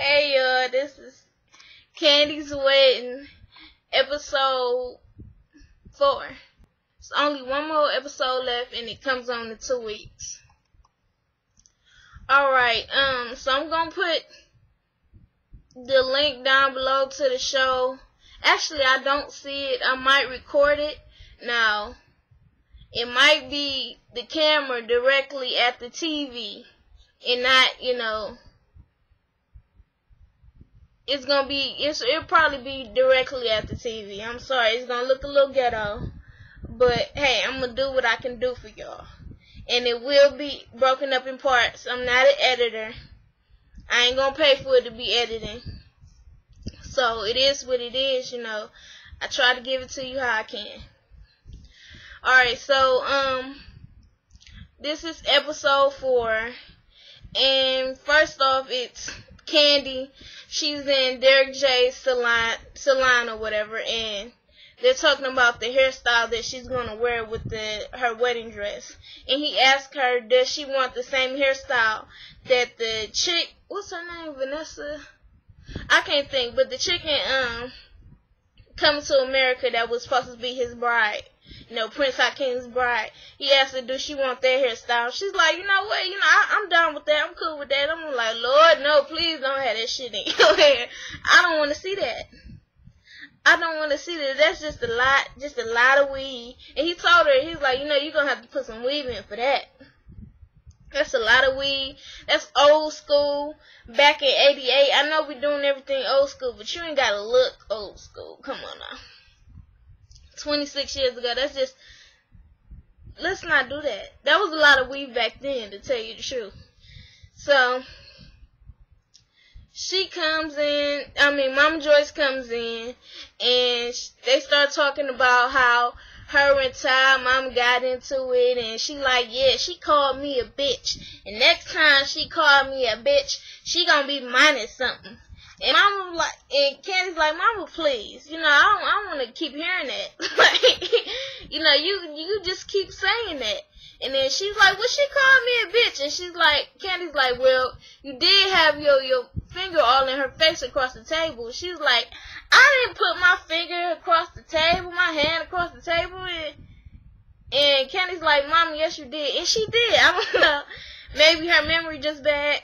Hey y'all, this is Kandi'S Wedding, episode 4. It's only one more episode left and it comes on in 2 weeks. Alright, so I'm gonna put the link down below to the show. Actually, I don't see it. I might record it. Now, it might be the camera directly at the TV and not, it'll probably be directly at the TV. I'm sorry, it's gonna look a little ghetto, but hey, I'm gonna do what I can do for y'all. And it will be broken up in parts. I'm not an editor. I ain't gonna pay for it to be editing. So it is what it is, I try to give it to you how I can. Alright, so this is episode 4. And first off, it's Kandi. She's in Derek J's salon or whatever, and they're talking about the hairstyle that she's going to wear with her wedding dress. And he asked her, does she want the same hairstyle that the chick, what's her name, Vanessa? I can't think, but the chick in Coming to America that was supposed to be his bride, Prince Hakim's bride. He asked her, do she want that hairstyle? She's like, you know what, I'm down with that. I'm cool with that. I'm like, Lord, no, please don't have that shit in your hair. I don't want to see that. I don't want to see that. That's just a lot of weave. And he told her, he's like, you're going to have to put some weave in for that. That's a lot of weave. That's old school. Back in 88, I know we're doing everything old school, but you ain't got to look old school. Come on now. 26 years ago, let's not do that. That was a lot of weave back then, to tell you the truth. So, she comes in, Mama Joyce comes in, and they start talking about how her and Ty, Mama got into it, and she like, yeah, she called me a bitch, and next time she called me a bitch, she gonna be minus something. And Mama like, and Kandi's like, Mama, please, I don't want to keep hearing that. Like, you just keep saying that. And then she's like, well, she called me a bitch. And she's like, Kandi's like, well, you did have your finger all in her face across the table. She's like, I didn't put my finger across the table, my hand across the table. And Kandi's like, Mama, yes, you did. And she did. I don't know. Maybe her memory just bad.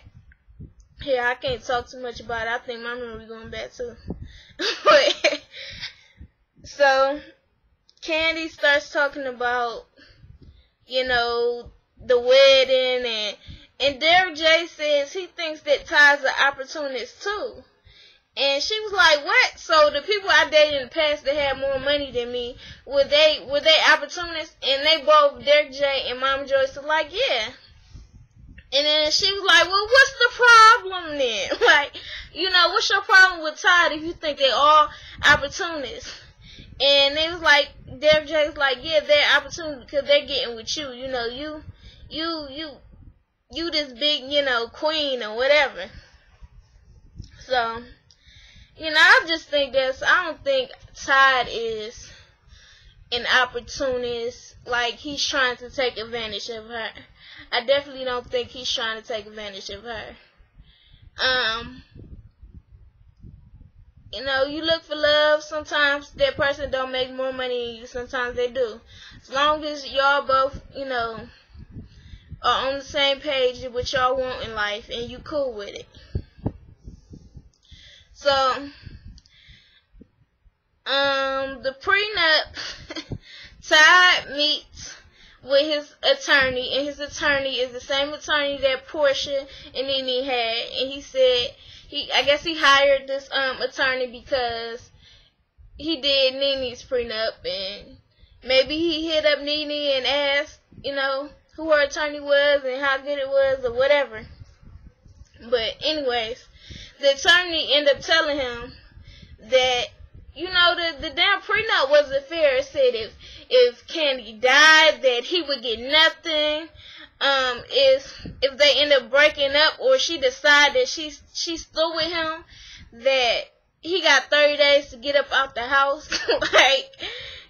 Yeah, I can't talk too much about it. I think my memory going back too. But, so, Kandi starts talking about, the wedding, and Derek J says he thinks that Ty's an opportunist too. And she was like, what? So the people I dated in the past that had more money than me, were they opportunists? And they both, Derek J and Mama Joyce, were like, yeah. And then she was like, well, what's the problem then? Like, what's your problem with Todd if you think they all opportunists? And it was like, Derek J was like, yeah, they're opportunists because they're getting with you. You this big, queen or whatever. So, I just think I don't think Todd is an opportunist, like he's trying to take advantage of her. I definitely don't think he's trying to take advantage of her. You look for love. Sometimes that person don't make more money than you. Sometimes they do. As long as y'all both, are on the same page with what y'all want in life and you cool with it. So, the prenup, Todd meets with his attorney, and his attorney is the same attorney that Portia and Nene had, and he said I guess he hired this attorney because he did Nene's prenup, and maybe he hit up Nene and asked, who her attorney was and how good it was or whatever. But anyways, the attorney ended up telling him that the damn prenup wasn't fair. It said if Kandi died, that he would get nothing. If they end up breaking up, or she decide that she's still with him, that he got 30 days to get up out the house. Like,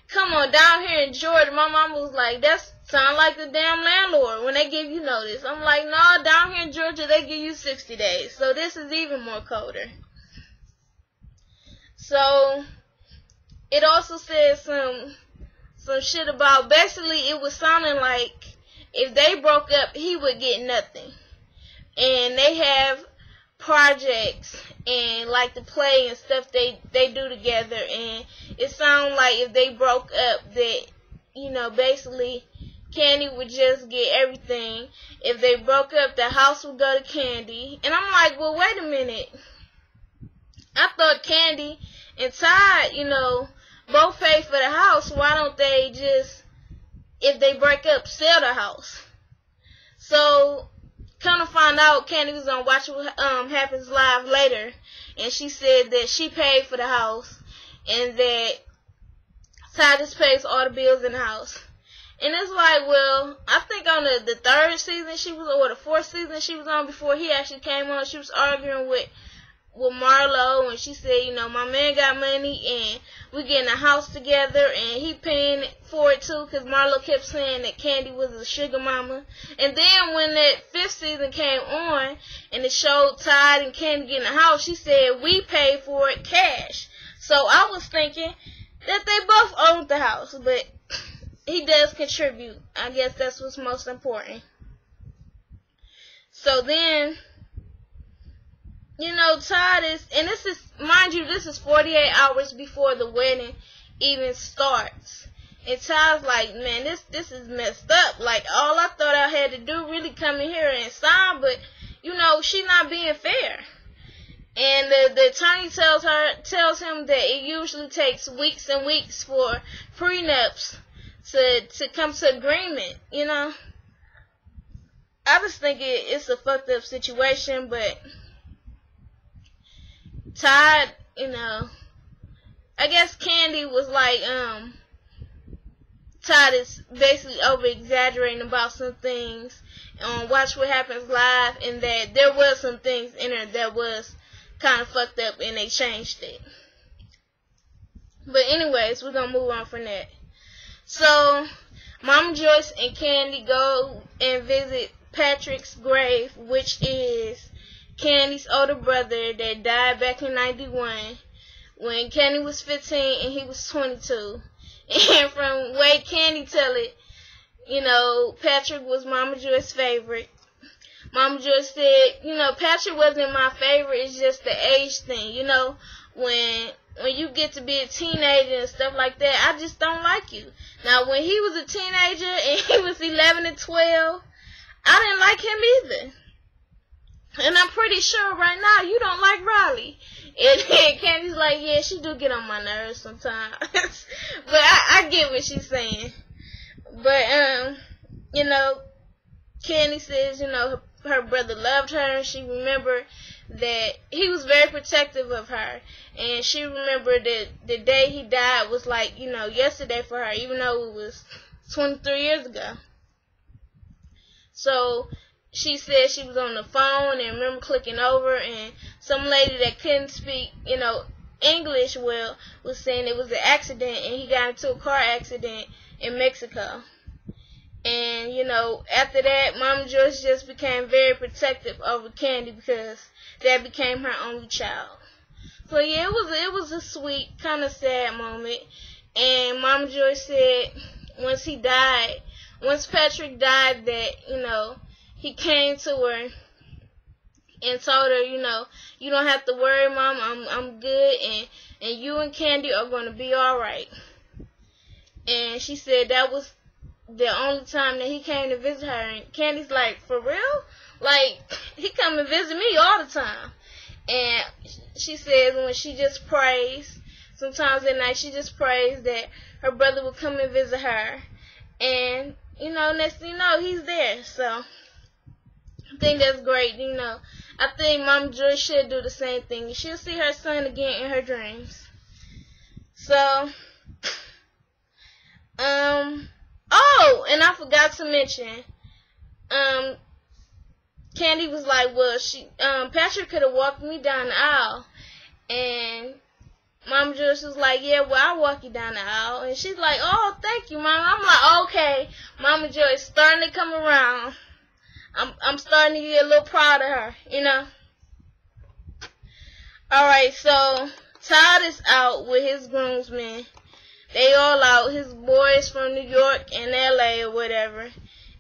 come on, down here in Georgia, my mama was like, that sound like the damn landlord when they give you notice. I'm like, no, down here in Georgia, they give you 60 days. So this is even more colder. So it also says some shit about, basically it was sounding like if they broke up, he would get nothing. And they have projects and like the play and stuff they do together, and it sounds like if they broke up that, you know, basically Kandi would just get everything. If they broke up, the house would go to Kandi. And I'm like, well, wait a minute. I thought Kandi and Todd, you know, both pay for the house. Why don't they just, if they break up, sell the house? So come to find out, Kandi was on Watch What Happens Live later, and she said that she paid for the house, and that Ty just pays all the bills in the house. And it's like, well, I think on the third season she was, or the fourth season she was on before he actually came on, she was arguing with Marlo, and she said, you know, my man got money, and we getting a house together, and he paying for it too, because Marlo kept saying that Kandi was a sugar mama. And then when that fifth season came on, and it showed Todd and Kandi getting a house, she said, we paid for it cash. So I was thinking that they both owned the house, but he does contribute. I guess that's what's most important. So then, you know, Todd is, and this is, mind you, this is 48 hours before the wedding even starts. And Todd's like, man, this is messed up. Like, all I thought I had to do really come in here and sign, but, you know, she's not being fair. And the attorney tells him that it usually takes weeks and weeks for prenups to come to agreement, you know. I just think it's a fucked up situation, but Todd, you know, I guess Kandi was like, Todd is basically over-exaggerating about some things on Watch What Happens Live, and that there was some things in her that was kind of fucked up, and they changed it. But anyways, we're going to move on from that. So, Mama Joyce and Kandi go and visit Patrick's grave, which is Kandi's older brother that died back in 91 when Kandi was 15 and he was 22. And from the way Kandi tell it, you know, Patrick was Mama Joyce's favorite. Mama Joyce said, you know, Patrick wasn't my favorite, it's just the age thing. You know, when you get to be a teenager and stuff like that, I just don't like you. Now, when he was a teenager and he was 11 and 12, I didn't like him either. And I'm pretty sure right now you don't like Riley. And Kandi's like, yeah, she do get on my nerves sometimes. But I get what she's saying. But, you know, Kandi says, you know, her brother loved her, and she remembered that he was very protective of her. And she remembered that the day he died was like, you know, yesterday for her, even though it was 23 years ago. So she said she was on the phone and remember clicking over, and some lady that couldn't speak, you know, English well was saying it was an accident, and he got into a car accident in Mexico. And, you know, after that, Mama Joyce just became very protective over Kandi because that became her only child. So, yeah, it was a sweet, kind of sad moment. And Mama Joyce said once Patrick died, that, you know, he came to her and told her, you know, you don't have to worry, Mom, I'm good, and you and Kandi are going to be alright. And she said that was the only time that he came to visit her. And Kandi's like, for real? Like, he come and visit me all the time. And she says when she just prays, sometimes at night she just prays that her brother will come and visit her. And, you know, next thing you know, he's there. So, I think that's great, you know. I think Mama Joyce should do the same thing. She'll see her son again in her dreams. So, oh, and I forgot to mention, Kandi was like, well, Patrick could have walked me down the aisle, and Mama Joyce was like, yeah, well, I'll walk you down the aisle, and she's like, oh, thank you, Mama. I'm like, okay, Mama Joyce starting to come around. I'm starting to get a little proud of her, you know. Alright, so Todd is out with his groomsmen. They all out. His boys from New York and LA or whatever.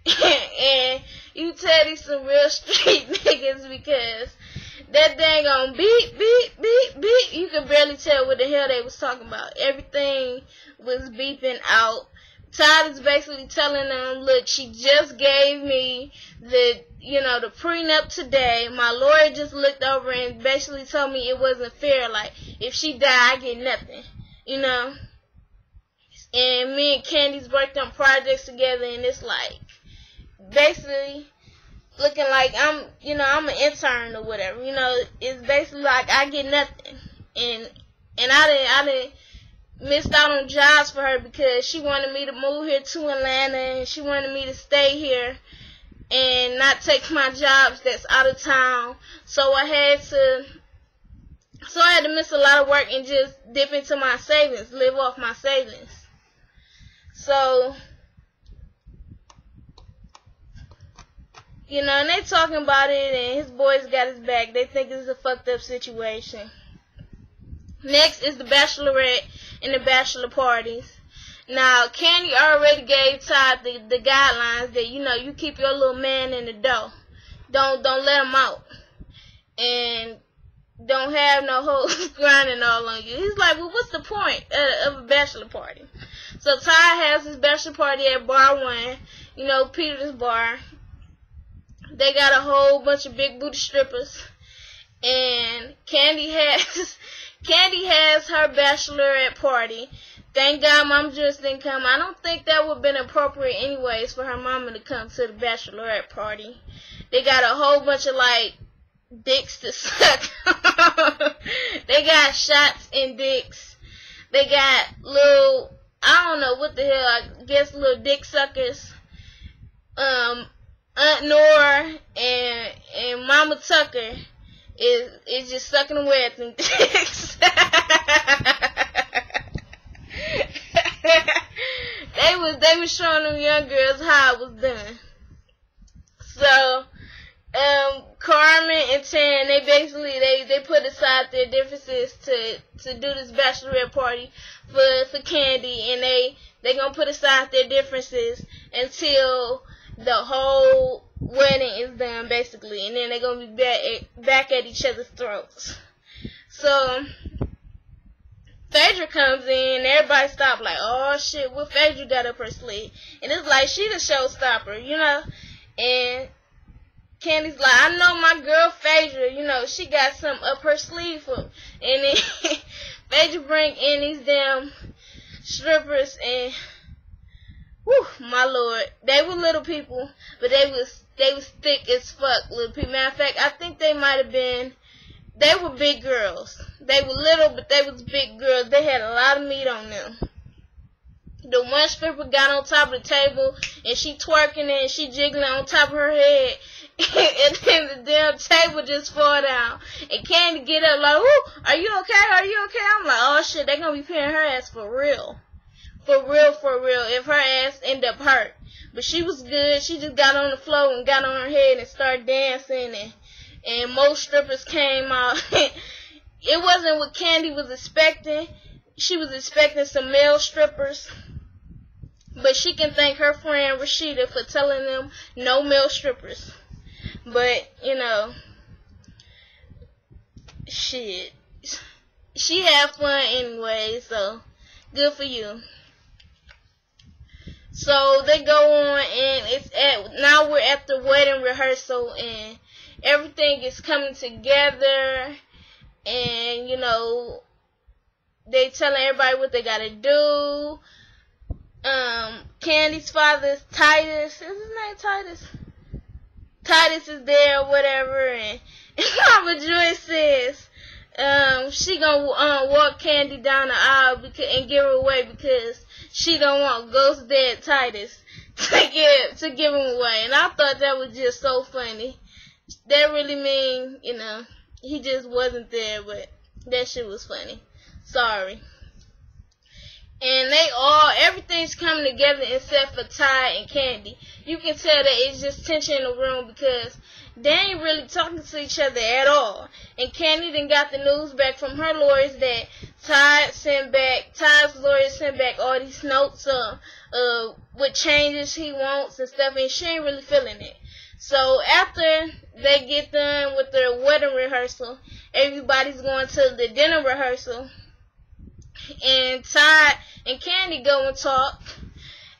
And you tell these some real street niggas because that dang on beep, beep, beep, beep. You could barely tell what the hell they was talking about. Everything was beeping out. Todd is basically telling them, look, she just gave me the prenup today. My lawyer just looked over and basically told me it wasn't fair. Like, if she died, I get nothing, you know. And me and Kandi'S worked on projects together, and it's like, basically looking like I'm an intern or whatever, you know. It's basically like I get nothing. And I didn't missed out on jobs for her because she wanted me to move here to Atlanta, and she wanted me to stay here and not take my jobs that's out of town. So I had to miss a lot of work and just dip into my savings, live off my savings. So, you know, and they talking about it, and his boys got his back. They think it's a fucked up situation. Next is the bachelorette and the bachelor parties. Now, Kandi already gave Todd the guidelines that, you know, you keep your little man in the door. Don't let him out. And don't have no hoes grinding all on you. He's like, well, what's the point of a bachelor party? So Todd has his bachelor party at Bar 1, you know, Peter's bar. They got a whole bunch of big booty strippers. And Kandi has her bachelorette party. Thank God Mama just didn't come. I don't think that would have been appropriate anyways for her mama to come to the bachelorette party. They got a whole bunch of, like, dicks to suck. They got shots and dicks. They got little, I don't know what the hell, I guess little dick suckers. Aunt Nora and Mama Tucker is just sucking away at them dicks. They was showing them young girls how it was done. So, Carmen and Tan, they basically they put aside their differences to do this bachelorette party for Kandi, and they gonna put aside their differences until the whole wedding is done, basically, and then they're gonna be back at each other's throats. So Phaedra comes in, everybody stop like, oh shit, what Phaedra got up her sleeve? And it's like, she the showstopper, you know. And Kandi's like, I know my girl Phaedra, you know, she got something up her sleeve for me. And then Phaedra bring in these damn strippers, and whew, my lord, they were little people, but they was thick as fuck, little people. Matter of fact, I think they might have been, they were big girls. They were little, but they was big girls. They had a lot of meat on them. The one stripper got on top of the table, and she twerking and she jiggling on top of her head, and then the damn table just fall down. And Kandi get up like, ooh, are you okay? Are you okay? I'm like, oh shit, they gonna be paying her ass for real. For real, if her ass end up hurt. But she was good. She just got on the floor and got on her head and started dancing, and most strippers came out. It wasn't what Kandi was expecting. She was expecting some male strippers. But she can thank her friend Rashida for telling them no male strippers. But, you know, shit. She had fun anyway, so good for you. So they go on, and now we're at the wedding rehearsal, and everything is coming together, and, you know, they telling everybody what they gotta do. Kandi's father's Titus. Is his name Titus? Titus is there or whatever, and Mama Joy says she gonna walk Kandi down the aisle and give her away because she don't want Ghost Dead Titus to give him away. And I thought that was just so funny. That really mean, you know, he just wasn't there, but that shit was funny. Sorry. And everything's coming together except for Ty and Kandi. You can tell that it's just tension in the room because they ain't really talking to each other at all. And Kandi then got the news back from her lawyers that Ty's lawyers sent back all these notes with changes he wants and stuff, and she ain't really feeling it. So after they get done with their wedding rehearsal, everybody's going to the dinner rehearsal. And Ty and Kandi go and talk.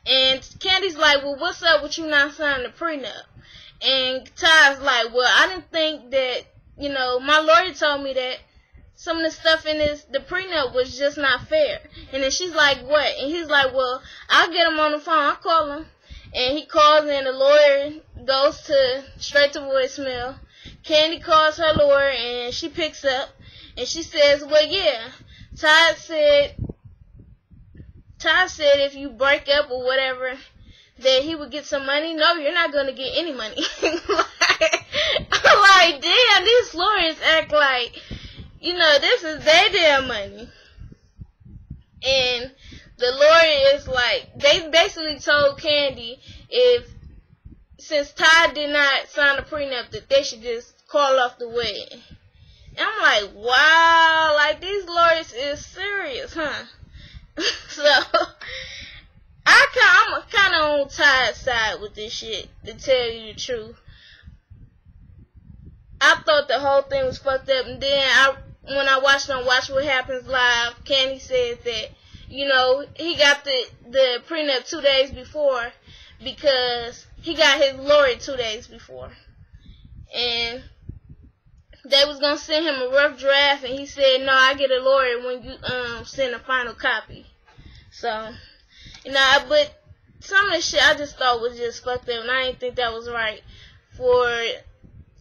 And Candy's like, well, what's up with you not signing the prenup? And Ty's like, well, I didn't think that, my lawyer told me that some of the stuff in the prenup was just not fair. And then she's like, what? And he's like, well, I'll get him on the phone. I'll call him. And he calls, and the lawyer goes straight to voicemail. Kandi calls her lawyer, and she picks up. And she says, well, yeah. Ty said if you break up or whatever, that he would get some money. No, you're not going to get any money. I'm like, damn, these lawyers act like, this is their damn money. And the lawyer is like, they basically told Kandi since Ty did not sign a prenup, that they should just call off the wedding. And I'm like, wow, like these lawyers is serious, huh? So I'm kind of on Ty's side with this shit, to tell you the truth. I thought the whole thing was fucked up, and then when I watched on Watch What Happens Live, Kandi said that, he got the prenup 2 days before because he got his lawyer 2 days before. And they was going to send him a rough draft, and he said, no, I get a lawyer when you send a final copy. So, but some of the shit I just thought was just fucked up, and I didn't think that was right for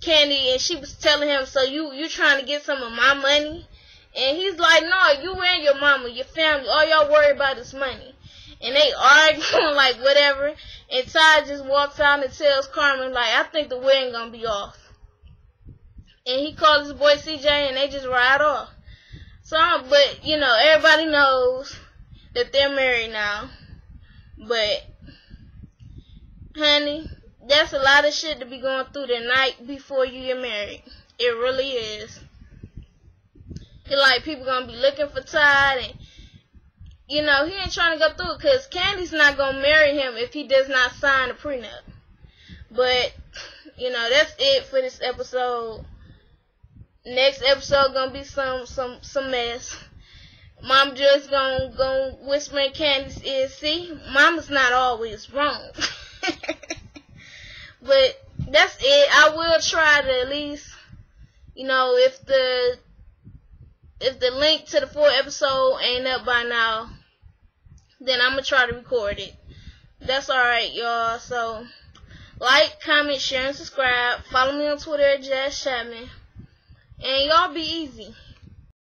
Kandi. And she was telling him, so you trying to get some of my money? And he's like, no, you and your mama, your family, all y'all worry about is money. And they arguing like whatever, and Ty just walks out and tells Carmen, like, I think the wedding gonna be off. And he calls his boy CJ, and they just ride off. So, but, everybody knows that they're married now. But, honey, that's a lot of shit to be going through the night before you get married. It really is. Like, people gonna be looking for Ty, and, he ain't trying to go through it, because Kandi's not gonna marry him if he does not sign a prenup. But, that's it for this episode. Next episode gonna be some mess. Mom just gonna whisper in Kandi's ear, see, Mama's not always wrong. But that's it. I will try to at least, if the link to the full episode ain't up by now, then I'm gonna try to record it. That's alright, y'all. So, like, comment, share, and subscribe. Follow me on Twitter at Jazz Chapman. And y'all be easy.